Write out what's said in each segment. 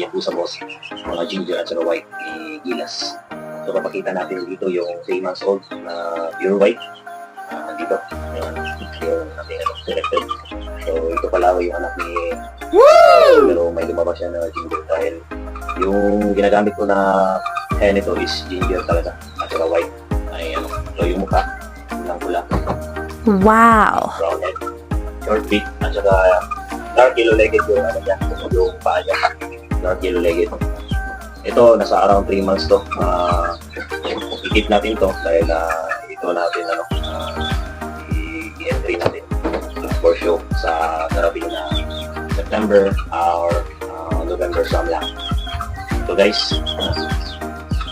Yakuza Boss, mga ginger at saka white ni Gilas. So papakita natin dito yung 3 months old na pure white. Dito, yung ating selected. So ito pala yung anak ni pero may lumabas siya na ginger dahil yung ginagamit ko na hair nito is ginger talaga at saka white. Ay so yung mukha, kulang-kulang. Wow! Brown head, short beak, at saka dark yellow-legged yung ano niya, yung paa niya. Dark yellow-legged. Ito, nasa around 3 months to. I-keep natin to dahil ito natin i-entry natin for show sa darating na September or November some lang. So guys,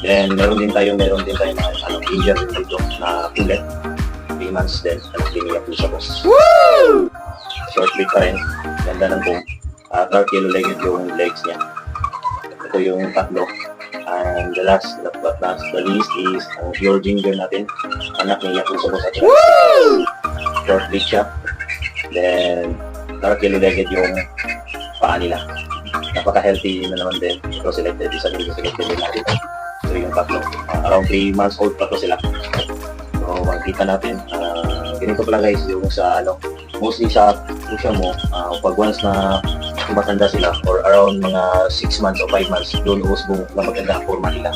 then meron din tayo mga ginger din dito na pulet. 3 months din, anak din niya Yakuza Boss. Woo! Short beak pa rin, ganda ng boom. Dark yellow-legged yung legs niya. Ito yung tatlo. And the last but not the least is ang pure ginger natin. Anak ni Yakuza Boss at short beak siya. Then dark yellow-legged yung paa nila. Napaka-healthy na naman din. Ito selected, isa din selected din natin. So yung tatlo. Around 3 months old pa to sila. So makikita natin. Ganito pala guys yung sa mostly sa pusha mo, pag once na tumatanda sila or around mga 6 months o 5 months, doon usbong na maganda ang forma nila.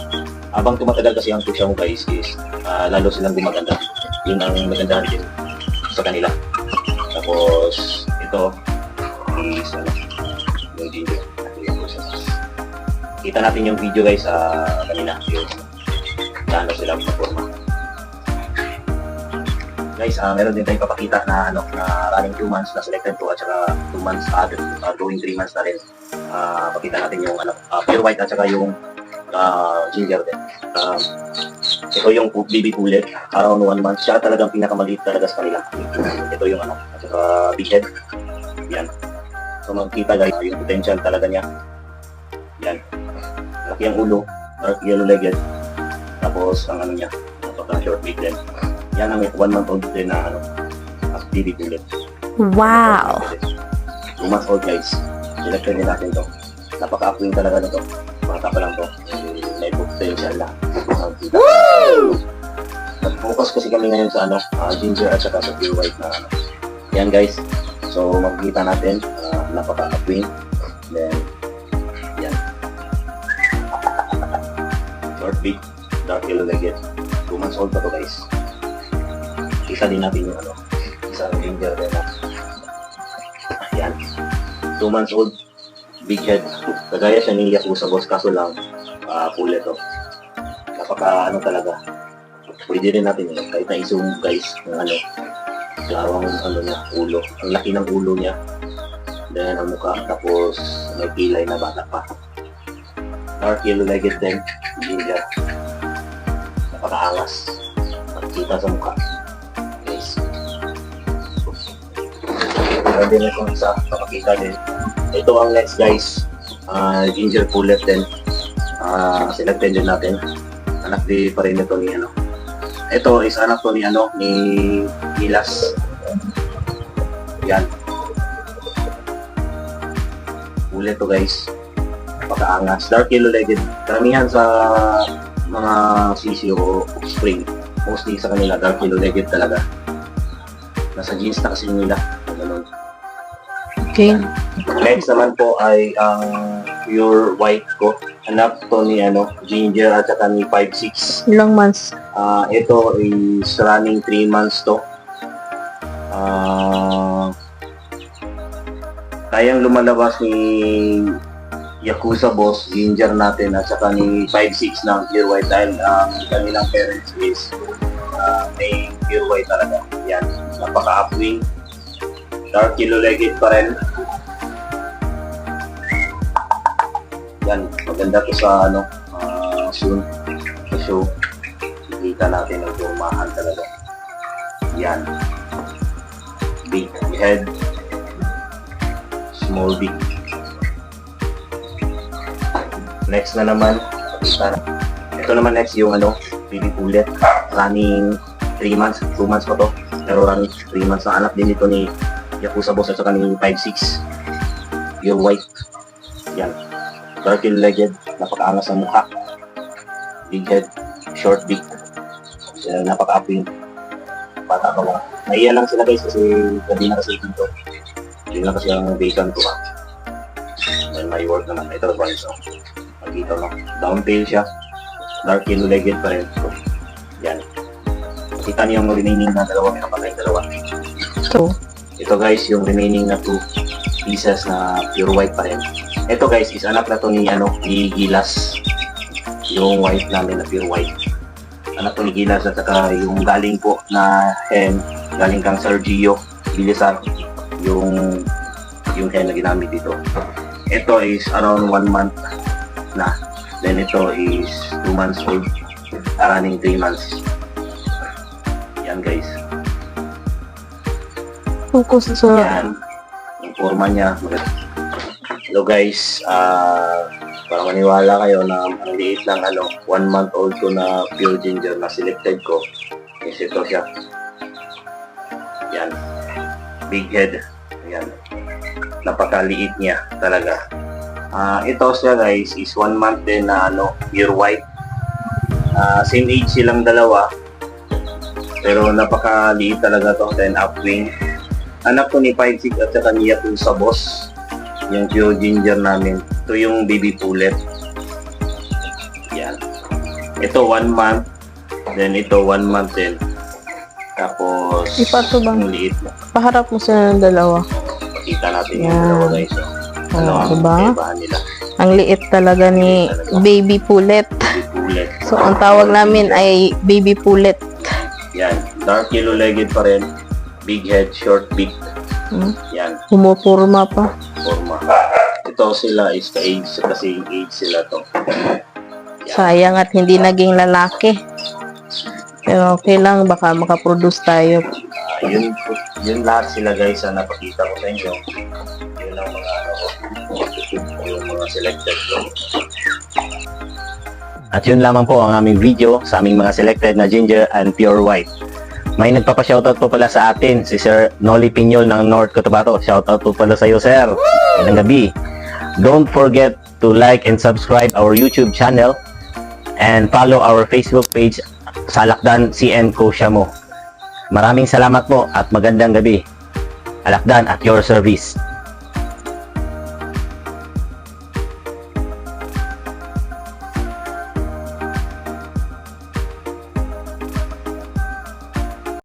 Habang tumatagal kasi ang pusha mo guys is lalo silang gumaganda. Yun ang magandahan din sa kanila. Tapos ito is yung ginger. Kita natin yung video guys kanina yung gaano sila sa forma. Guys, meron din tayong papakita na running 2 months na selected to at saka 2 months going 3 months na rin. Pakita natin yung pure white at saka yung ginger din. Ito yung baby pulet, around 1 month. Siya talagang pinakamaliit talaga sa kanila. Ito yung at saka big head. Yan. So makikita guys yung potential talaga niya. Yan. Laki ang ulo, dark yellow-legged. Tapos ang niya, short beak din. Yan ang 1 month old din na baby pulet. Wow! 2 months old guys. Selected din natin to. Napaka-upwing talaga na to. Bata pa lang to. May potential na. Woo! Nag-focus kasi kami ngayon sa ginger at saka sa pure white na Yan guys. So makikita natin napaka-upwing. Then yan. Short beak, dark yellow-legged. 2 months old pa to guys. Isa din natin yung isang ginger din Ayan. 2 months old, big head. Kagaya siya ni Yakuza Boss, kaso lang pulet to. Napaka talaga. Pwede rin natin yun. Kahit na i-zoom guys ng lawang niya, ulo. Ang laki ng ulo niya. Then ang mukha, tapos may kilay na bata pa. Dark yellow-legged din, ginger. Napaka-angas. Makikita sa mukha. Pwede na itong isa, papakita din. Ito ang next guys, ginger pulet din. Selected din natin. Anak din pa rin ito ni Ito is anak to ni ni Gilas. Yan. Pulet to guys. Napakaangas. Dark yellow-legged. Karamihan sa mga sisi o spring, mostly sa kanila dark yellow-legged talaga. Nasa jeans na kasi nila. Okay. Next naman po ay ang pure white ko. Anak to ni ginger at saka ni 5-6. Ilang months? Ito is running 3 months to. Kayang lumalabas ni Yakuza Boss, ginger natin at saka ni 5-6 ng pure white dahil ang kanilang parents is may pure white talaga. Yan, napaka-upwing. Dark yellow-legged pa rin. Yan, maganda to sa soon sa show. Kita natin ang tumahan talaga. Yan. Big head. Small beak. Next na naman, ito naman next yung baby pulet. Running 3 months, 2 months pa to. Pero running 3 months na anak din ito ni Yakuza Boss at saka ni 5-6. Pure white. Yan. dark yellow-legged, napakaangas ang mukha. Big head, short beak. Napaka-apo yung bata pa lang. Naiya lang sila guys kasi hindi na kasi dito. Yun lang kasi ang bacon ko. Then may work naman. Ito guys, so, makita mo. Down tail siya. Dark yellow-legged pa rin. Yan. Kita niyo yung remaining na dalawa. Meron pa tayong dalawa. So, Ito guys, yung remaining na 2 pieces na pure white pa rin. Ito guys, is anak na to ni, ni Gilas. Yung white namin na pure white. Anak to ni Gilas at saka yung galing po na hen, galing kang Sergio Bilisan. Yung hen na ginamit dito. Ito is around 1 month na. Then ito is 2 months old. Running 3 months. Yan guys. focus sa... Yan. Yung forma niya. Hello guys. Para maniwala kayo na ang liit lang 1 month old ko na pure ginger na selected ko. Is ito siya. Yan. Big head. Yan. Napakaliit niya talaga. Ito siya guys is 1 month din na pure white. Same age silang dalawa. Pero napakaliit talaga to. Then upwing. Anak ko ni 5'6" at saka niya po sa boss. Yung pure ginger namin. Ito yung baby pullet. Yan. Ito 1 month. Then ito 1 month din. Tapos Ipato bang? yung liit na. Paharap mo sila ng dalawa. Pakita natin yung Yan. dalawa guys. So, ang diba? kaibahan nila. Ang liit talaga ni baby pullet. Baby pullet. So, ang tawag namin ay baby pullet. Yan. Dark yellow-legged pa rin. Big head, short beak. Yan. Humupurma pa. Forma. Ito sila is ka-age kasi yung age sila to. Sayang at hindi naging lalaki. Pero okay lang, baka makaproduce tayo. Yun lahat sila guys na napakita ko sa inyo. Yun ang mga yung mga selected ko. At yun lamang po ang aming video sa aming mga selected na ginger and pure white. May nagpapa-shoutout po pala sa atin, si Sir Noli Piñol ng North Cotabato. Shoutout po pala sa iyo, Sir. Magandang gabi. Don't forget to like and subscribe our YouTube channel and follow our Facebook page, Alakdan CN Koshamo. Maraming salamat po at magandang gabi. Alakdan at your service.